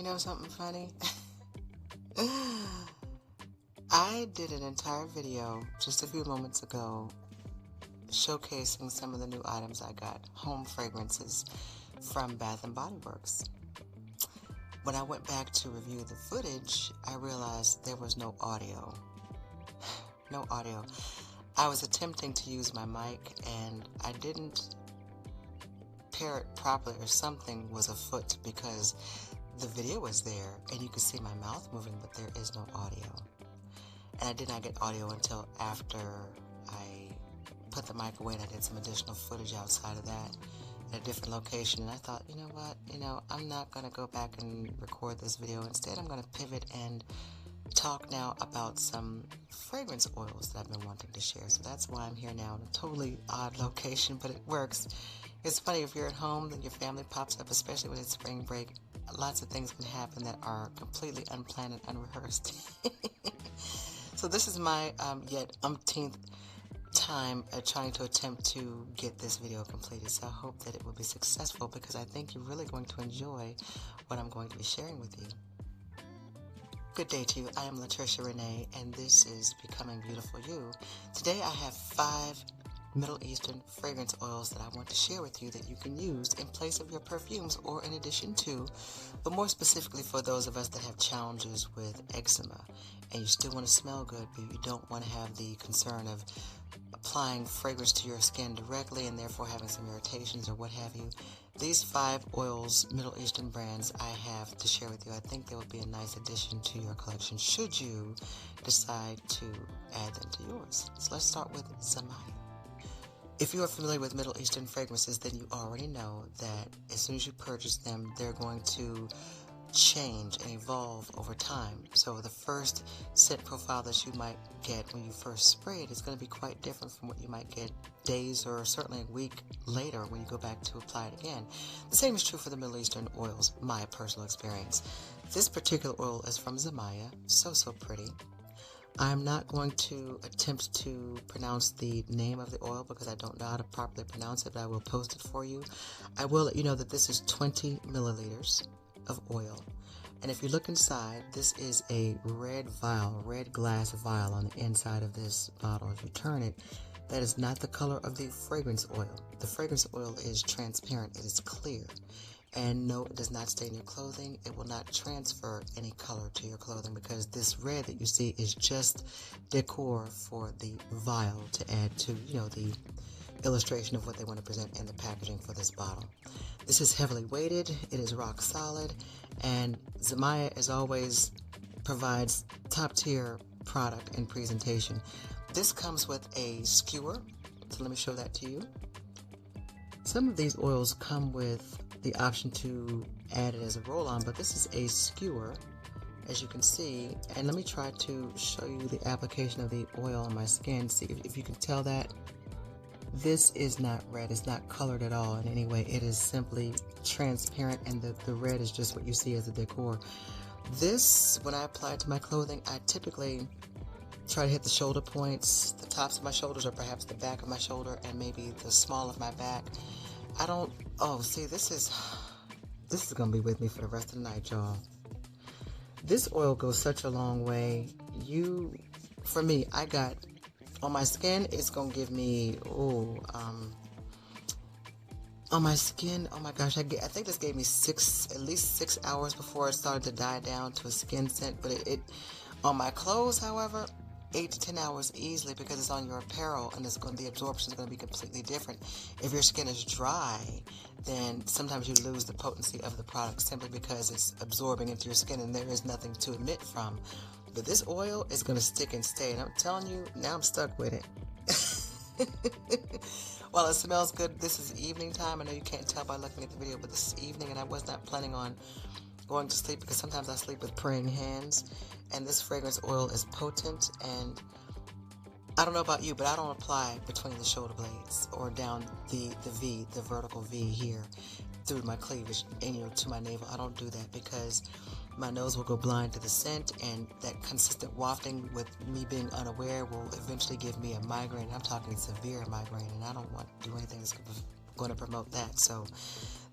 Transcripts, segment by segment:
You know something funny? I did an entire video just a few moments ago showcasing some of the new items I got, home fragrances from Bath & Body Works. When I went back to review the footage, I realized there was no audio. No audio. I was attempting to use my mic and I didn't pair it properly, or something was afoot, because the video was there and you could see my mouth moving, but there is no audio. And I did not get audio until after I put the mic away and I did some additional footage outside of that at a different location. And I thought, you know what, I'm not going to go back and record this video. Instead, I'm going to pivot and talk now about some fragrance oils that I've been wanting to share. So that's why I'm here now in a totally odd location, but it works. It's funny, if you're at home, then your family pops up, especially when it's spring break. Lots of things can happen that are completely unplanned and unrehearsed. So this is my yet umpteenth time trying to attempt to get this video completed. So I hope that it will be successful, because I think you're really going to enjoy what I'm going to be sharing with you. Good day to you. I am Latricia Renee, and this is Becoming Beautiful You. Today I have 5 Middle Eastern fragrance oils that I want to share with you that you can use in place of your perfumes, or in addition to, but more specifically for those of us that have challenges with eczema and you still want to smell good, but you don't want to have the concern of applying fragrance to your skin directly and therefore having some irritations or what have you. These 5 oils, Middle Eastern brands, I have to share with you. I think they would be a nice addition to your collection should you decide to add them to yours. So let's start with Zimaya. If you are familiar with Middle Eastern fragrances, then you already know that as soon as you purchase them, they're going to change and evolve over time. So the first scent profile that you might get when you first spray it is going to be quite different from what you might get days or certainly a week later when you go back to apply it again. The same is true for the Middle Eastern oils, my personal experience. This particular oil is from Zimaya, so pretty. I'm not going to attempt to pronounce the name of the oil because I don't know how to properly pronounce it, but I will post it for you. I will let you know that this is 20 milliliters of oil. And if you look inside, this is a red glass vial on the inside of this bottle. If you turn it, that is not the color of the fragrance oil. The fragrance oil is transparent, it is clear. And no, it does not stay in your clothing. It will not transfer any color to your clothing, because this red that you see is just decor for the vial to add to, the illustration of what they want to present in the packaging for this bottle. This is heavily weighted, it is rock solid, and Zimaya, as always, provides top tier product and presentation. This comes with a skewer, so let me show that to you. Some of these oils come with the option to add it as a roll-on, but this is a skewer, as you can see. And let me try to show you the application of the oil on my skin. See if you can tell that. This is not red, it's not colored at all in any way. It is simply transparent, and the red is just what you see as the decor. This, when I apply it to my clothing, I typically try to hit the shoulder points, the tops of my shoulders, or perhaps the back of my shoulder, and maybe the small of my back. I don't, see, this is going to be with me for the rest of the night, y'all. This oil goes such a long way. For me, I got, on my skin, it's going to give me, on my skin, oh my gosh, I think this gave me at least 6 hours before it started to die down to a skin scent. But it on my clothes, however, 8 to 10 hours easily, because it's on your apparel and the absorption is going to be completely different. If your skin is dry, then sometimes you lose the potency of the product simply because it's absorbing into your skin and there is nothing to emit from. But this oil is going to stick and stay, and I'm telling you, now I'm stuck with it. While it smells good, this is evening time. I know you can't tell by looking at the video, but this is evening, and I was not planning on going to sleep because sometimes I sleep with praying hands. And this fragrance oil is potent, and I don't know about you, but I don't apply between the shoulder blades or down the vertical V here through my cleavage and to my navel. I don't do that because my nose will go blind to the scent, and that consistent wafting with me being unaware will eventually give me a migraine. I'm talking severe migraine, and I don't want to do anything that's going to promote that. So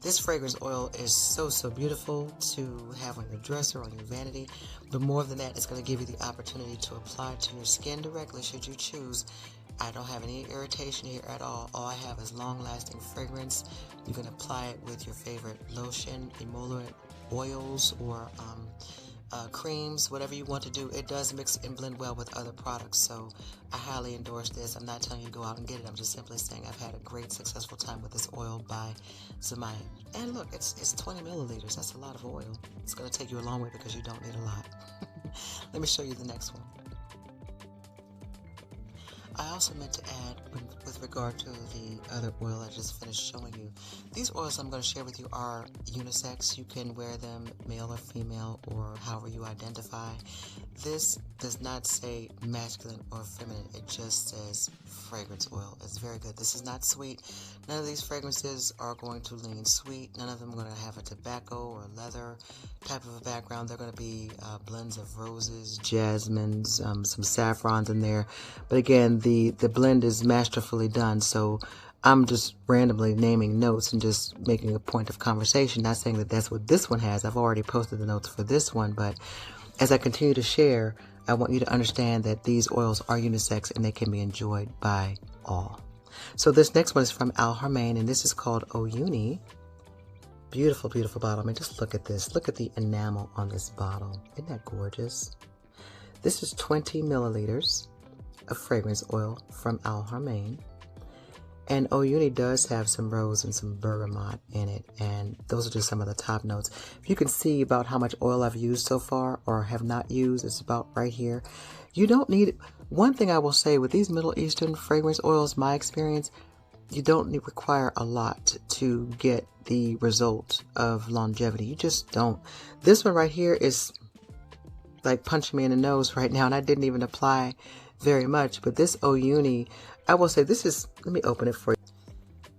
this fragrance oil is so beautiful to have on your dresser, on your vanity. But more than that, it's going to give you the opportunity to apply it to your skin directly should you choose. I don't have any irritation here at all. All I have is long-lasting fragrance. You can apply it with your favorite lotion, emollient oils, or creams, whatever you want to do. It does mix and blend well with other products, so I highly endorse this. I'm not telling you to go out and get it. I'm just simply saying I've had a great, successful time with this oil by Zimaya. And look, it's 20 milliliters. That's a lot of oil. It's going to take you a long way because you don't need a lot. Let me show you the next one. I also meant to add, with regard to the other oil I just finished showing you, these oils I'm going to share with you are unisex. You can wear them male or female or however you identify. This does not say masculine or feminine. It just says fragrance oil. It's very good. This is not sweet. None of these fragrances are going to lean sweet. None of them are going to have a tobacco or leather type of a background. They're going to be blends of roses, jasmines, some saffrons in there. But again, the blend is masterfully done. So I'm just randomly naming notes and just making a point of conversation. Not saying that that's what this one has. I've already posted the notes for this one, but as I continue to share, I want you to understand that these oils are unisex and they can be enjoyed by all. So this next one is from Haramain, and this is called Oyuny. Beautiful, beautiful bottle. I mean, just look at this. Look at the enamel on this bottle. Isn't that gorgeous? This is 20 milliliters of fragrance oil from Haramain. And Oyuny does have some rose and some bergamot in it, and those are just some of the top notes. If you can see about how much oil I've used so far or have not used, it's about right here. You don't need, one thing I will say with these Middle Eastern fragrance oils, my experience, you don't require a lot to get the result of longevity. You just don't. This one right here is like punching me in the nose right now, and I didn't even apply very much, but this Oyuny, I will say this is, let me open it for you.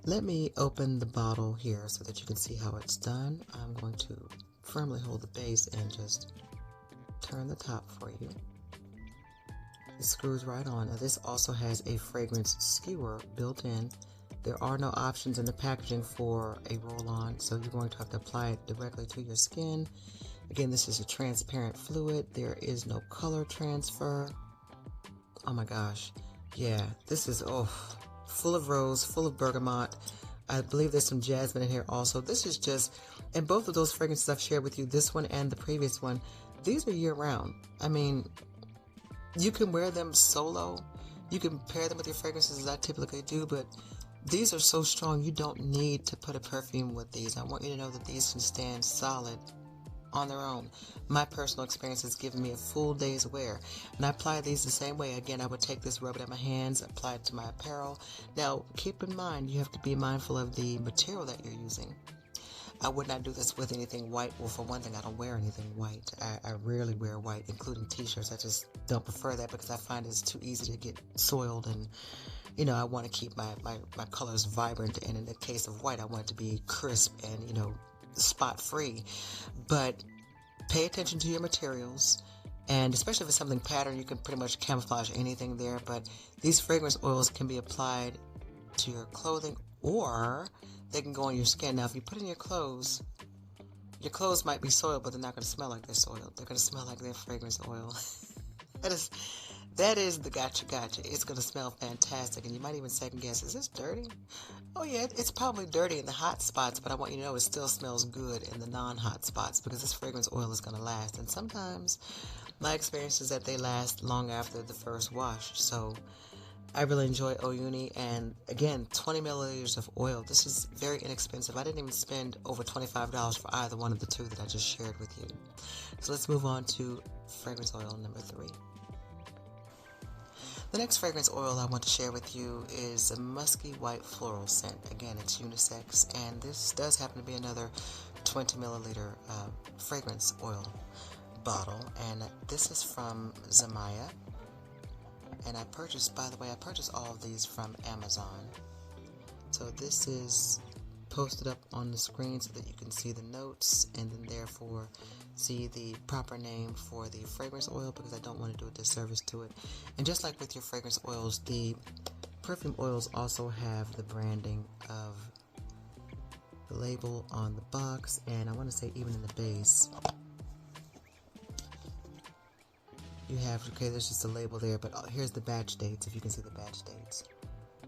Let me open the bottle here so that you can see how it's done. I'm going to firmly hold the base and just turn the top for you. It screws right on. Now this also has a fragrance skewer built in. There are no options in the packaging for a roll-on, so you're going to have to apply it directly to your skin. Again, this is a transparent fluid. There is no color transfer. Oh my gosh. Yeah, this is, full of rose, full of bergamot. I believe there's some jasmine in here also. This is just, and both of those fragrances I've shared with you, this one and the previous one, these are year-round. I mean, you can wear them solo. You can pair them with your fragrances as I typically do, but these are so strong you don't need to put a perfume with these. I want you to know that these can stand solid on their own. My personal experience has given me a full day's wear, and I apply these the same way. Again, I would take this, rub it on my hands, apply it to my apparel. Now, keep in mind, you have to be mindful of the material that you're using. I would not do this with anything white. Well, for one thing, I don't wear anything white. I rarely wear white, including t-shirts. I just don't prefer that because I find it's too easy to get soiled, and you know, I want to keep my colors vibrant, and in the case of white, I want it to be crisp and, you know, spot free. But pay attention to your materials, and especially if it's something patterned, you can pretty much camouflage anything there. But these fragrance oils can be applied to your clothing, or they can go on your skin. Now if you put in your clothes might be soiled, but they're not going to smell like they're soiled. They're going to smell like they're fragrance oil. That is the gotcha. It's going to smell fantastic, and you might even second guess, is this dirty? Oh yeah, it's probably dirty in the hot spots, but I want you to know it still smells good in the non-hot spots because this fragrance oil is going to last. And sometimes my experience is that they last long after the first wash. So I really enjoy Oyuny, and again, 20 milliliters of oil. This is very inexpensive. I didn't even spend over $25 for either one of the two that I just shared with you. So let's move on to fragrance oil number 3. The next fragrance oil I want to share with you is a musky white floral scent. Again, it's unisex, and this does happen to be another 20 milliliter fragrance oil bottle, and this is from Zimaya. And I purchased all of these from Amazon. So this is posted up on the screen so that you can see the notes and then therefore see the proper name for the fragrance oil, because I don't want to do a disservice to it. And just like with your fragrance oils, the perfume oils also have the branding of the label on the box, and I want to say even in the base. You have, okay, there's just a label there, but here's the batch dates, if you can see the batch dates.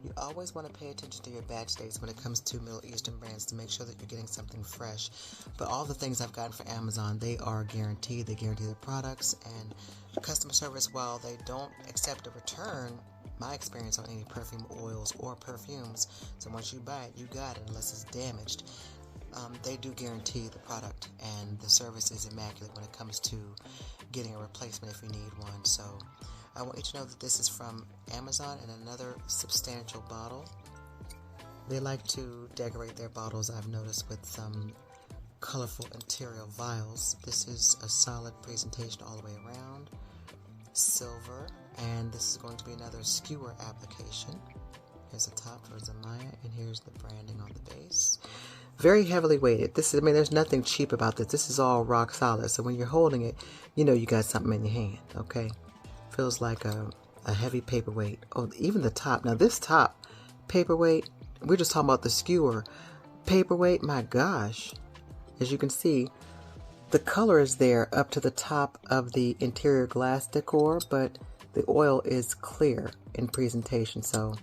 You always want to pay attention to your batch dates when it comes to Middle Eastern brands to make sure that you're getting something fresh. But all the things I've gotten from Amazon, they are guaranteed. They guarantee their products, and customer service, while they don't accept a return, my experience on any perfume oils or perfumes, so once you buy it, you got it unless it's damaged. They do guarantee the product, and the service is immaculate when it comes to getting a replacement if you need one. So I want you to know that this is from Amazon in another substantial bottle. They like to decorate their bottles, I've noticed, with some colorful interior vials. This is a solid presentation all the way around. Silver, and this is going to be another skewer application. Here's the top for Zimaya, and here's the branding on the base. Very heavily weighted. This is, I mean, there's nothing cheap about this. This is all rock solid. So when you're holding it, you know you got something in your hand, okay? Feels like a heavy paperweight. Oh, even the top. Now this top paperweight, we're just talking about the skewer paperweight. My gosh. As you can see, the color is there up to the top of the interior glass decor, but the oil is clear in presentation. So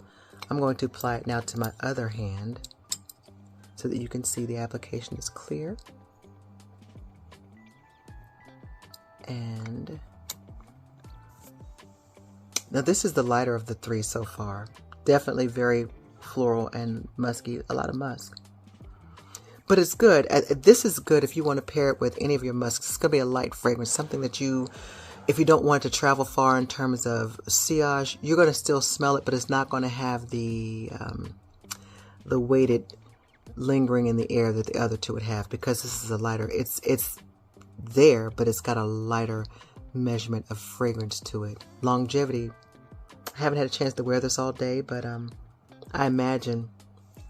I'm going to apply it now to my other hand, so that you can see the application is clear. And now this is the lighter of the three so far. Definitely very floral and musky, a lot of musk. But it's good. This is good if you want to pair it with any of your musks. It's going to be a light fragrance, something that you, if you don't want to travel far in terms of sillage, you're going to still smell it, but it's not going to have the weighted lingering in the air that the other two would have, because this is a lighter. It's there, but it's got a lighter measurement of fragrance to it. Longevity, I haven't had a chance to wear this all day, but I imagine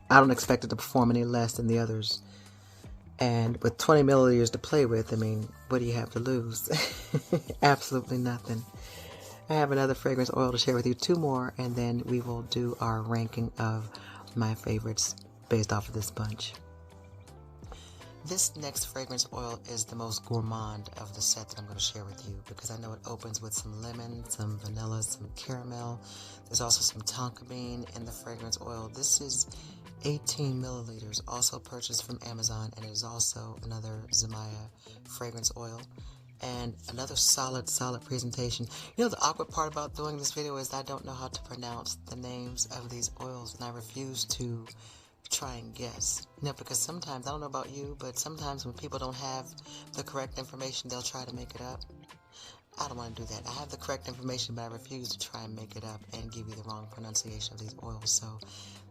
I don't expect it to perform any less than the others. And with 20 milliliters to play with, I mean, what do you have to lose? Absolutely nothing. I have another fragrance oil to share with you, 2 more, and then we will do our ranking of my favorites based off of this bunch. This next fragrance oil is the most gourmand of the set that I'm going to share with you, because I know it opens with some lemon, some vanilla, some caramel. There's also some tonka bean in the fragrance oil. This is 18 milliliters, also purchased from Amazon, and it is also another Zimaya fragrance oil. And another solid presentation. You know, the awkward part about doing this video is I don't know how to pronounce the names of these oils, and I refuse to try and guess. You know, because sometimes, I don't know about you, but sometimes when people don't have the correct information, they'll try to make it up. I don't want to do that. I have the correct information, but I refuse to try and make it up and give you the wrong pronunciation of these oils. So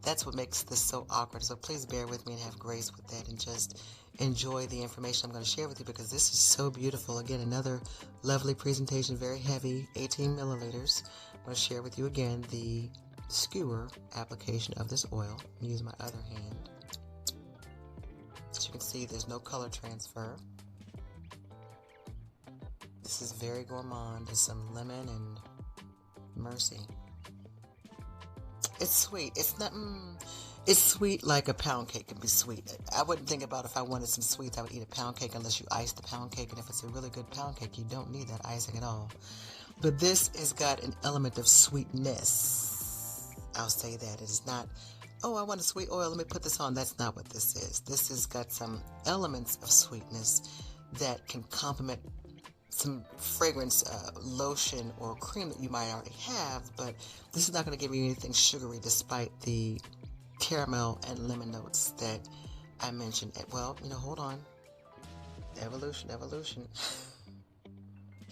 that's what makes this so awkward. So please bear with me and have grace with that, and just enjoy the information I'm going to share with you, because this is so beautiful. Again, another lovely presentation, very heavy, 18 milliliters. I'm going to share with you again the skewer application of this oil. Use my other hand. As you can see, there's no color transfer. This is very gourmand. There's some lemon and mercy. It's sweet. It's not. It's sweet like a pound cake can be sweet. I wouldn't think about if I wanted some sweets, I would eat a pound cake unless you ice the pound cake. And if it's a really good pound cake, you don't need that icing at all. But this has got an element of sweetness. I'll say that. It is not, oh, I want a sweet oil, let me put this on. That's not what this is. This has got some elements of sweetness that can complement some fragrance lotion or cream that you might already have, but this is not going to give you anything sugary despite the caramel and lemon notes that I mentioned. Well, you know, hold on. Evolution.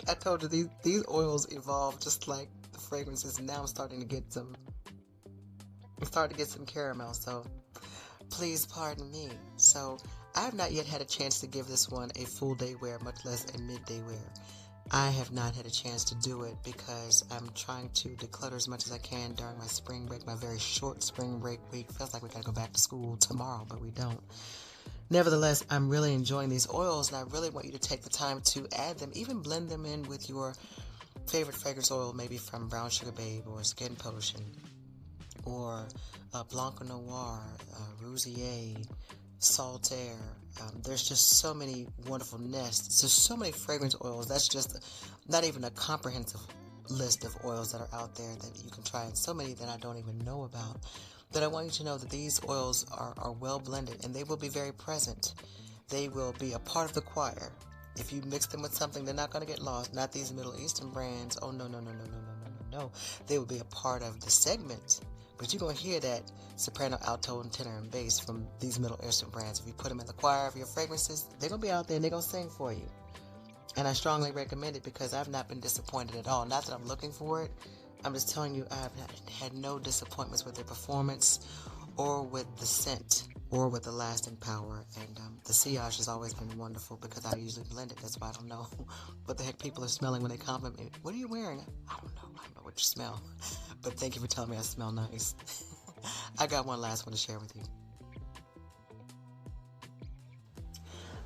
I told you these oils evolve just like the fragrances, and now I'm starting to get some caramel, so please pardon me. So I have not yet had a chance to give this one a full day wear, much less a midday wear. I have not had a chance to do it because I'm trying to declutter as much as I can during my spring break, my very short spring break week. Feels like we gotta go back to school tomorrow, but we don't. Nevertheless, I'm really enjoying these oils, and I really want you to take the time to add them, even blend them in with your favorite fragrance oil, maybe from Brown Sugar Babe or Skin Potion, or Blanc Noir, Rousier, Saltaire. There's just so many wonderful nests. There's so many fragrance oils. That's just not even a comprehensive list of oils that are out there that you can try, and so many that I don't even know about. But I want you to know that these oils are well blended, and they will be very present. They will be a part of the choir. If you mix them with something, they're not going to get lost. Not these Middle Eastern brands. Oh, no, no, no, no, no, no, no, no, no. They will be a part of the segment. But you're going to hear that soprano, alto, and tenor and bass from these Middle Eastern brands. If you put them in the choir of your fragrances, they're going to be out there and they're going to sing for you. And I strongly recommend it because I've not been disappointed at all. Not that I'm looking for it. I'm just telling you I've had no disappointments with their performance or with the scent or with the lasting power. And the sillage has always been wonderful because I usually blend it. That's why I don't know what the heck people are smelling when they compliment me. What are you wearing? I don't know. I don't know what you smell. But thank you for telling me I smell nice. I got one last one to share with you.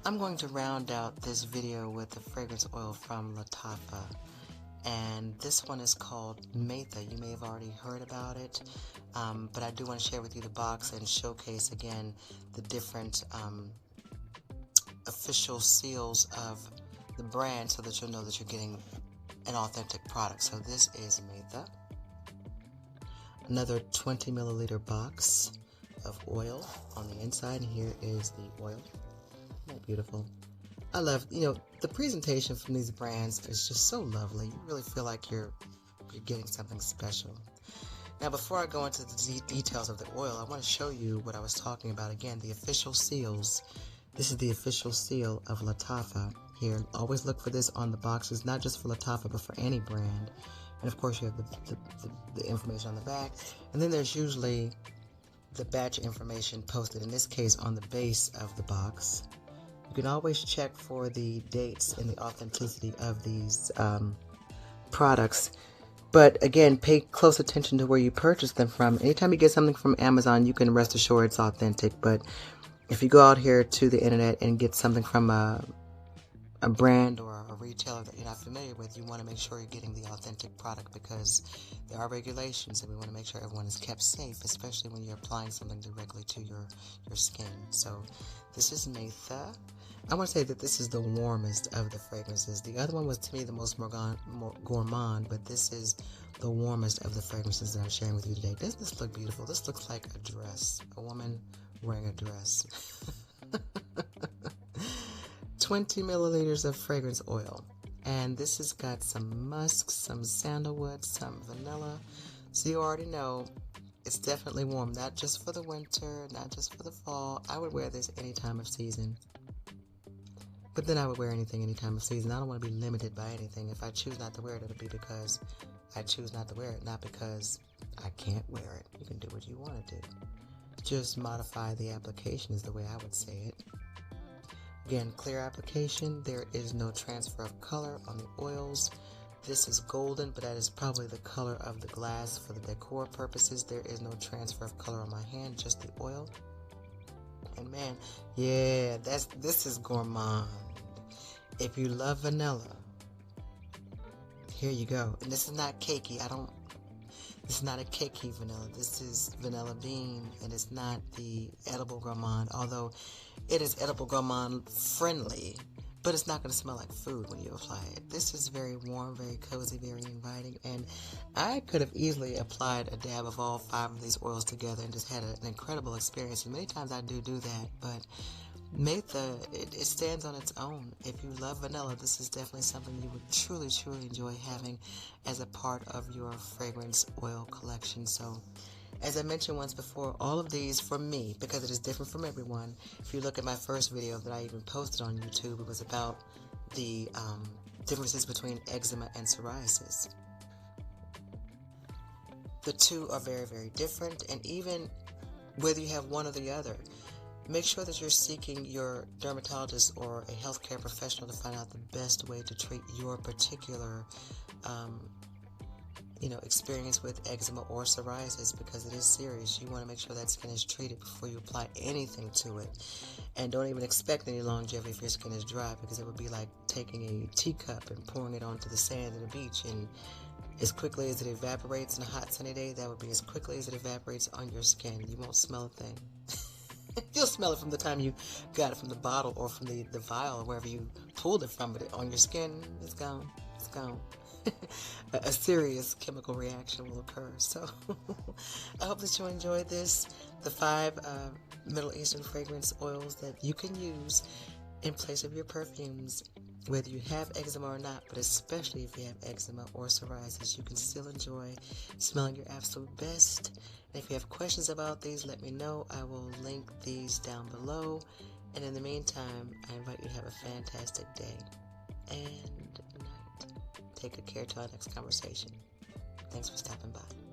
I'm going to round out this video with a fragrance oil from Lataffa, and this one is called Maitha. You may have already heard about it, but I do want to share with you the box and showcase again the different official seals of the brand so that you'll know that you're getting an authentic product. So this is Maitha. Another 20 milliliter box of oil on the inside, and here is the oil. Isn't that beautiful? I love, the presentation from these brands is just so lovely. You really feel like you're getting something special. Now, before I go into the details of the oil, I want to show you what I was talking about again, the official seals. This is the official seal of Lataffa here. Always look for this on the boxes, not just for Lataffa, but for any brand. And of course, you have the information on the back. And then there's usually the batch information posted, in this case, on the base of the box. You can always check for the dates and the authenticity of these products. But again, pay close attention to where you purchase them from. Anytime you get something from Amazon, you can rest assured it's authentic. But if you go out here to the internet and get something from a brand or a retailer that you're not familiar with, you want to make sure you're getting the authentic product because there are regulations and we want to make sure everyone is kept safe, especially when you're applying something directly to your skin. So this is Maitha. I want to say that this is the warmest of the fragrances. The other one was, to me, the most more gourmand, but this is the warmest of the fragrances that I'm sharing with you today. Doesn't this look beautiful? This looks like a dress, a woman wearing a dress. 20 milliliters of fragrance oil, and this has got some musk, some sandalwood, some vanilla, so you already know it's definitely warm, not just for the winter, not just for the fall. I would wear this any time of season, but then I would wear anything any time of season. I don't want to be limited by anything. If I choose not to wear it, it'll be because I choose not to wear it, not because I can't wear it. You can do what you want to do. Just modify the application is the way I would say it. Again, clear application. There is no transfer of color on the oils. This is golden, but that is probably the color of the glass for the decor purposes. There is no transfer of color on my hand, just the oil. And man, yeah, this is gourmand. If you love vanilla, here you go. And this is not cakey. This is not a cakey vanilla. This is vanilla bean, and it's not the edible gourmand, although it is edible gourmand friendly, but it's not going to smell like food when you apply it. This is very warm, very cozy, very inviting, and I could have easily applied a dab of all 5 of these oils together and just had an incredible experience. And many times I do that, but Maitha, it stands on its own. If you love vanilla, this is definitely something you would truly, truly enjoy having as a part of your fragrance oil collection. So, as I mentioned once before, all of these for me, because it is different from everyone. If you look at my first video that I even posted on YouTube, it was about the differences between eczema and psoriasis. The two are very, very different, and even whether you have one or the other, make sure that you're seeking your dermatologist or a healthcare professional to find out the best way to treat your particular experience with eczema or psoriasis, because it is serious. You want to make sure that skin is treated before you apply anything to it. And don't even expect any longevity if your skin is dry, because it would be like taking a teacup and pouring it onto the sand of the beach, and as quickly as it evaporates in a hot sunny day, that would be as quickly as it evaporates on your skin. You won't smell a thing. You'll smell it from the time you got it from the bottle or from the vial or wherever you pulled it from, but on your skin, it's gone. It's gone. A serious chemical reaction will occur. So I hope that you enjoyed this. The 5 Middle Eastern fragrance oils that you can use in place of your perfumes, whether you have eczema or not, but especially if you have eczema or psoriasis, you can still enjoy smelling your absolute best. And if you have questions about these, let me know. I will link these down below. And in the meantime, I invite you to have a fantastic day and night. Take good care till our next conversation. Thanks for stopping by.